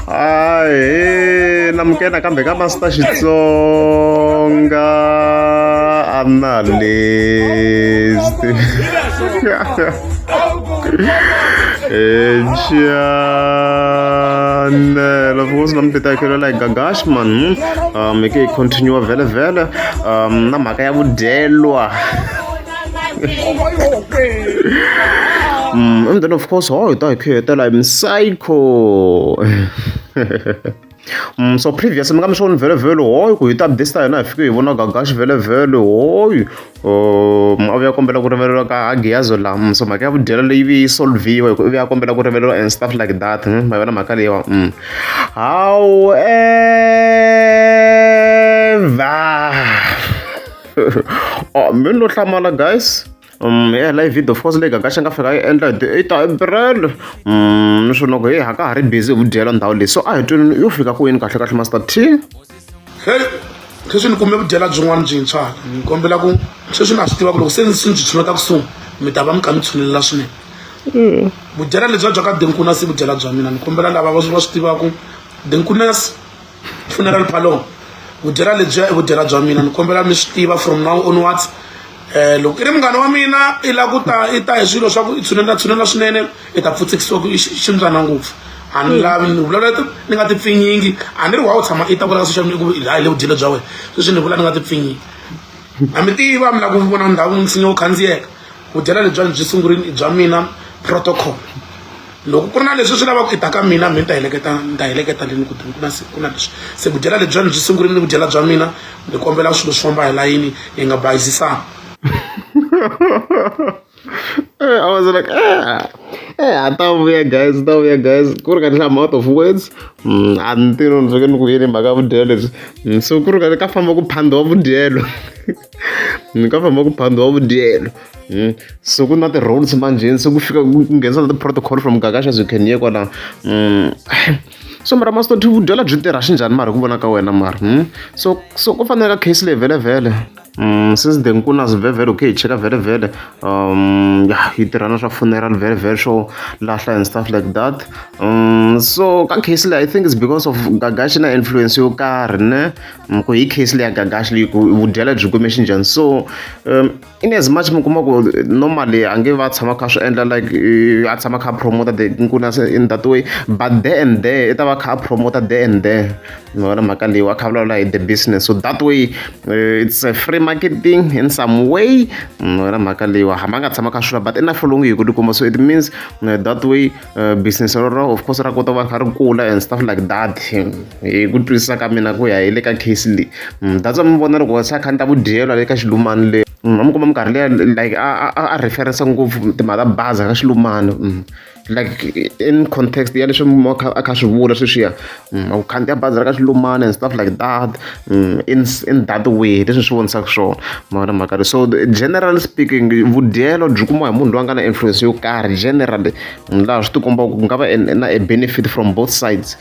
Ai, namkena kambe ka Master Xitsonga analyst. Echana, of course, nampita kilo like Gagash man. Make it continue vele vele. Na mhaka ya vudelwa. And then of course, oh, I'm psycho. So previous I'm showing very oh ku hita this time na fika yivona Gagash very oh avya kombela ku revelela ka Agiazo la so mhaka ya vudyela leyi solviwa ku ya kombela ku revelela and stuff like that ma yona mhaka leyiwa however mina lo hlamala guys live video of course le Gagash nga fika endla 8 April niswona ku hey haka ha ri busy vudyela ndhawu leyi so a hi twini yo fika ku yini kahle kahle Master T hey sweswi ni kumbe vudyela byin'wana byintshwa ni kombela ku sweswi na swi tiva ku loko se ni tshuneta kusuhi mi ta va mi kha mi tshunelela swinene vudyela lebyi bya ka Denkuna si vudyela bya mina ni kombela lava va swi tivaku Denkuna's funeral parlor vudyela lebyi i vudyela bya mina ni kombela mi swi tiva from now onwards loko ri munghana wa mina i la ku ta i ta hi swilo swa ku i tshunela swinene i ta pfutsekisiwa ku ximbyana ngopfu a ni lavi ni vulavula ni nga tipfinyingi a ni ri wa u tshama i ta vula ka social media ku hayi le vudyelo bya wena sweswi ni vula ni nga tipfinyingi a mi tiva mi la ku vona ndhawu nsinya wo khandziyeka vudyela lebyi byi sungurile i bya mina protocol loko ku ri na leswi swi lavaka i ta ka mina mi ta heleketa leni ku ku na leswi se vudyela lebyi byi sungurile ni vudyela bya mina ni kombela swilo swi famba hi layini hi nga bayizisani I was like, I thought we guys. Kurga amount of words. Until no second we in baga vudyelo. So kurga ka famba ku phando vudyelo. Ka famba ku phando vudyelo. So ku na the roads manje so ku fika ku nghenisa the protocol from Gagash as you can hear kwala. So mara Master T vudyela byi tirha xinjhani mara ku vona ka wena mara. So ku fanele ka case level. Since Denkuna's very okay, check out very yeah, he tirana swa funeral very show lahla and stuff like that. So ka case I think it's because of Gagash na influence yo karhi ne ko hi case ya Gagash leyi ku vudyela byi kume xinjhani so in as much mukuma ku normally ange va tshama kha swi endla like a tshama kha promote the Nkuna in that way but there and there it va kha promote there and there mara mhaka leyi wa kha vulavula the business so that way it's a free marketing in some way mara mhaka leyi wa hamba nga tshama kha swilo but ina following hi ku tikuma so it means that way business roro of course ra kota va kha ri kula and stuff like that hi ku twisisa ka mina ku ya hi le ka case leyi that's why mi vona loko sa kha ni ta vudyelo le ka xilumani le amukuma minkarhi leya like a reference ngopfu timhaka ta baza ka xilumani like in context ya leswi mo a kha swi vula sweswiya u khandziya bazi ra ka xilumani and stuff like that in that way leswi swi vonisaka swona mara mhaka so generally speaking vudyelo byi kumiwa hi munhu loyi a nga na influence yo karhi generally laha swi tikomba ku nga va na a benefit from both sides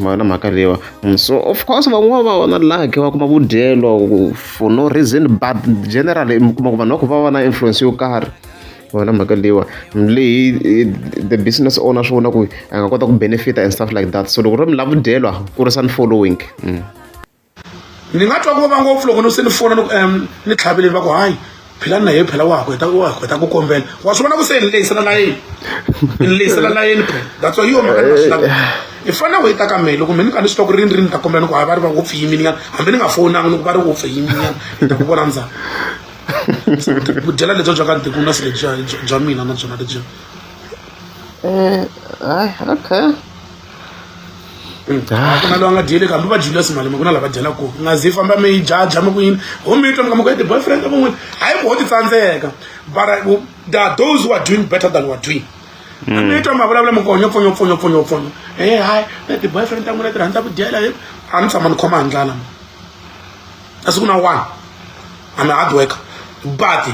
mara mhaka leyiwa so of course van'wana va vona like va kuma vudyelo for no reason but generally mi kuma ku vanhu va ku va va na influence yo karhi wona mhaka leyiwa leyi the business owner swi vona ku a nga kota ku benefit and stuff like that so loko ri mi lava vudyelo ku ri sun following ni nga twa ku va ngopfu loko no se ni fona ni tlhaveleni va ku hayi philani na ye phela wa heta ku kombela wa swi vona ku se ni leyisela layeni that's why yo mhaka ni swi lava i fanele u hita ka mehe loko me ni ka ni swi twa ku rini ta kombela ni ku hayi va ri va ngopfu yiminyana hambi ni nga fonangi ni ku va ri ngopfu yiminyana ni ta ku vona ndzhaku vudyela lebyi bya ka Dekuna se bya mina na byona lebyi okay ku na loyi a nga dyeli kambe va Julius Malema ku na lava dyela ku nga zi famba mi jaja mi ku yini ho mi twa mi ka mi ku the boyfriend van'wini hayi ku ho ti tsandzeka but there are those who are doing better than we are doing mi twa ma vulavula mi konyo hayi the boyfriend ta n'wina ti rhandza vudyela a ni tshama ni khoma hi ndlala kasi ku na one I'm a hard worker but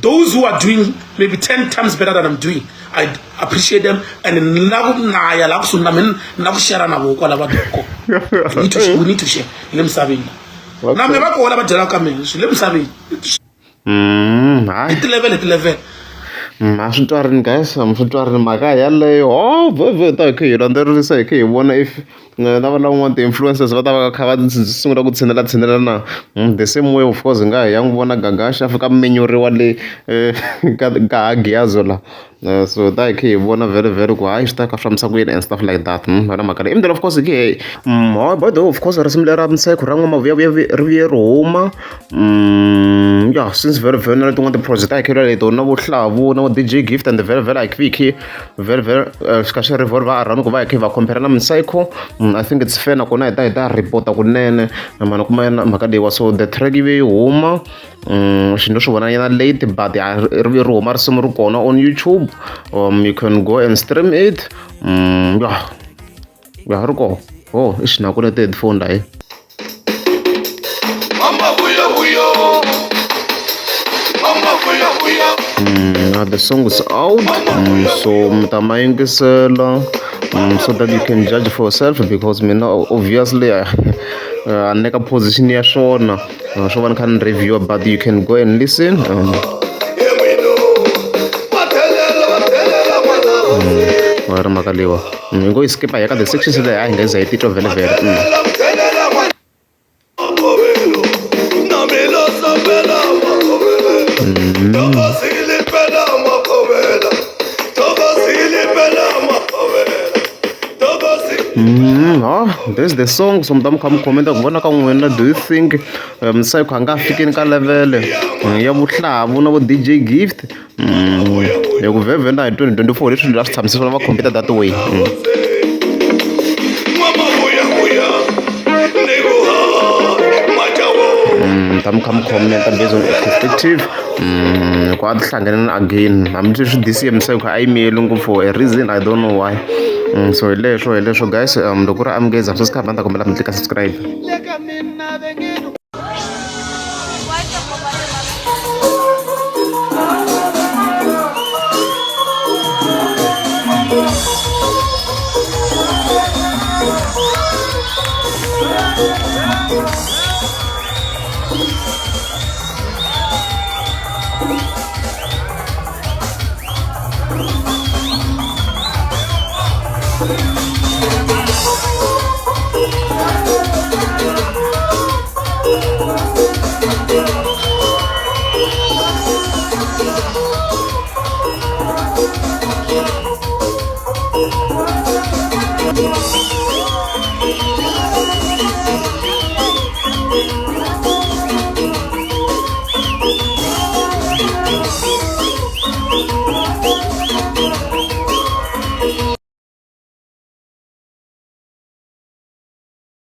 those who are doing maybe 10 times better than I'm doing I appreciate them and naya la ku sunna men na ku share na voko la vadoko we need to share le msabeni na me ba ko la ba jela ka me le msabeni hayi it level A swi twarini guys, mi swi twarini mhaka yaleyo. Vhe ta hi kha hi landzelerisa hi kha hi vona if na vana van'wana ti-influencers va ta va kha va sungula ku tshinela na. The same way of course hi nga hi ya n'wi vona Gagashi a fika menyoriwa le ka Hagiazo la. So ta hi kha hi vona very ku hayi swi ta ka fambisa ku yini and stuff like that. Vana mhaka leyi. Even though of course hi kha by the way of course risimu lera Mseko ra N'wamavuyavuya ri vuye ri huma. Yeah, since very na tin'wana ti-project a hi kha hi tona na vo Hlavu na vo DJ Gift and very like hi kha very ka swi revolve around ku va hi kha hi va compare na Mseko. I think it's fair nakona hi ta report kunene mara kuma mhaka leyiwa so the track yi ve yi huma xinto xi vona yana late but ri vuye ri huma risimu ri kona on YouTube. You can go and stream it. Yeah ri koho i xinaku na ti-headphone layi. The song is out, so mtama yingisela so that you can judge for yourself because mina obviously a neka position ya swona swo va ni kha ni review but you can go and listen. Ri mhaka leyiwa hi ngo yi skipa hi ka the sections leyi a hi nga za hi titwa vhele. There's the song so mta mi kha mi khomenta ku vona ka n'wina do you think Mseko a nga fikini ka level ya vuhlavu na vo DJ Gift hi ku vhevhe na hi 2024 leswi a swi tshamisisana va compete that way. Ta mi kha mi khomenta based on perspective ku a ti hlanganeni again hambi leswi this year Mseko a yimiyeli ngopfu for a reason I don't know why. So hi leswo guys loko ri amukeza swi sikha ni ta kombela mi tlika subscribe.